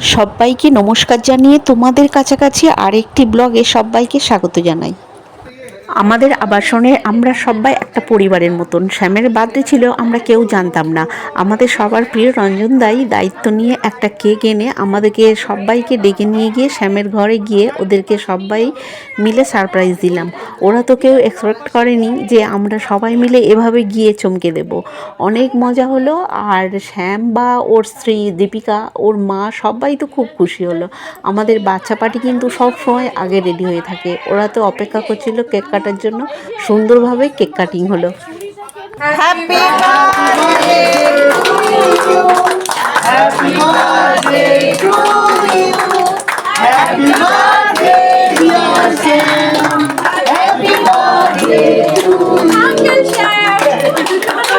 সবাইকে নমস্কার জানিয়ে তোমাদের কাছাকাছি আরেকটি ব্লগে সবাইকে স্বাগত জানাই। আমাদের আবাসনে আমরা সবাই একটা পরিবারের মতন। শ্যামের বার্থডে ছিল, আমরা কেউ জানতাম না। আমাদের সবার প্রিয় রঞ্জন দাই দায়িত্ব নিয়ে একটা কেক এনে আমাদেরকে সবাইকে ডেকে নিয়ে গিয়ে শ্যামের ঘরে গিয়ে ওদেরকে সবাই মিলে সারপ্রাইজ দিলাম। ওরা তো কেউ এক্সপেক্ট করেনি যে আমরা সবাই মিলে এভাবে গিয়ে চমকে দেব। অনেক মজা হলো। আর শ্যাম বা ওর স্ত্রী দীপিকা, ওর মা সবাই তো খুব খুশি হলো। আমাদের বাচ্চা পার্টি কিন্তু সব সময় আগে রেডি হয়ে থাকে। ওরা তো অপেক্ষা করছিল কেক কাটার জন্য। সুন্দরভাবে কেক কাটিং হলো। Happy birthday to you, happy birthday to you, happy birthday dear Shyam, happy birthday to uncle Shyam,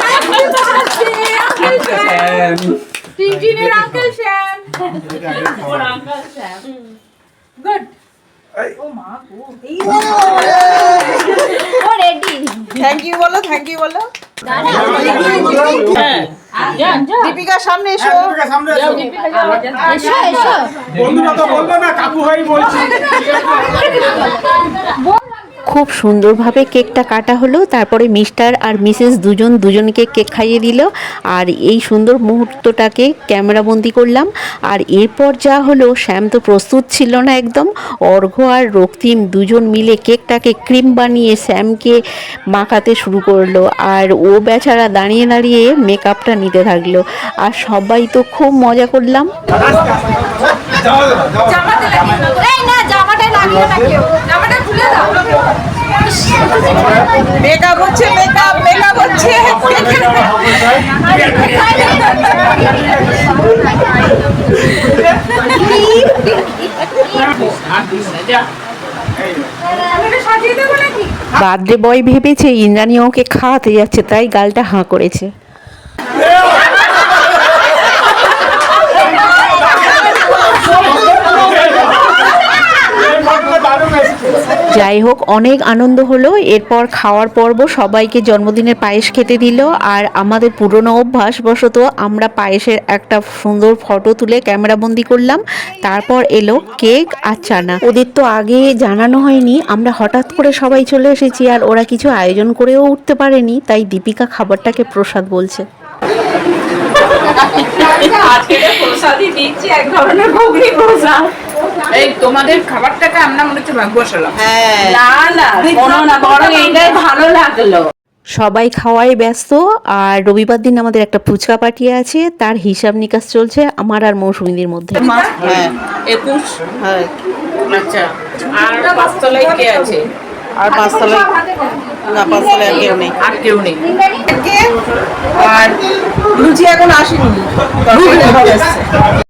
happy birthday uncle Shyam, টিনটিনের আঙ্কেল শ্যাম, ওর আঙ্কেল শ্যাম, গুড। ও মা গো, ও রেডি। থ্যাংক ইউ বলো, থ্যাংক ইউ বলো। দীপিকার সামনে এসো। এসো এসো। বন্ধুরা তো বললো না, কাকু ভাই বলছি। খুব সুন্দরভাবে কেকটা কাটা হলো। তারপরে মিস্টার আর মিসেস দুজনকে কেক খাইয়ে দিল। আর এই সুন্দর মুহূর্তটাকে ক্যামেরাবন্দি করলাম। আর এরপর যা হলো, শ্যাম তো প্রস্তুত ছিল না একদম। অর্ঘ্য আর রক্তিম দুজন মিলে কেকটাকে ক্রিম বানিয়ে শ্যামকে মাখাতে শুরু করলো। আর ও বেচারা দাঁড়িয়ে দাঁড়িয়ে মেকআপটা নিতে থাকলো। আর সবাই তো খুব মজা করলাম। মেকআপ হচ্ছে, মেকআপ হচ্ছে। বার্থডে বয় ভেবেছে ইন্দ্রাণী ওকে খাওয়াতে যাচ্ছে, তাই গালটা হাঁ করেছে। যাই হোক, অনেক আনন্দ হলো। এরপর খাওয়ার পর্ব, সবাইকে জন্মদিনের পায়েস খেতে দিল। আর আমাদের পুরনো অভ্যাস বশত আমরা পায়েসের একটা সুন্দর ফটো তুলে ক্যামেরাবন্দি করলাম। তারপর এলো কেক আর চানা। ওদের তো আগে জানানো হয়নি, আমরা হঠাৎ করে সবাই চলে এসেছি। আর ওরা কিছু আয়োজন করেও উঠতে পারেনি, তাই দীপিকা খাবারটাকে প্রসাদ বলছে। প্রসাদই দিচ্ছি, এক ধরনের ঘুগনি প্রসাদ। এই তোমাদের খাবারটাকে আমরা মনে হচ্ছে ভাগ্যশালা। না না, কোনো না, বরং এইটাই ভালো লাগলো। সবাই খাওয়ায় ব্যস্ত। আর রবিবার দিন আমাদের একটা ফুচকা পার্টি আছে, তার হিসাব নিকাশ চলছে আমার আর মৌসুমীদের মধ্যে। হ্যাঁ 21। হ্যাঁ আচ্ছা। আর পাঁচতলায় কে আছে? আর পাঁচতলায় না, পাঁচতলায় কেউ নেই। আর কেউ নেই। আর রুচি এখন আসেনি।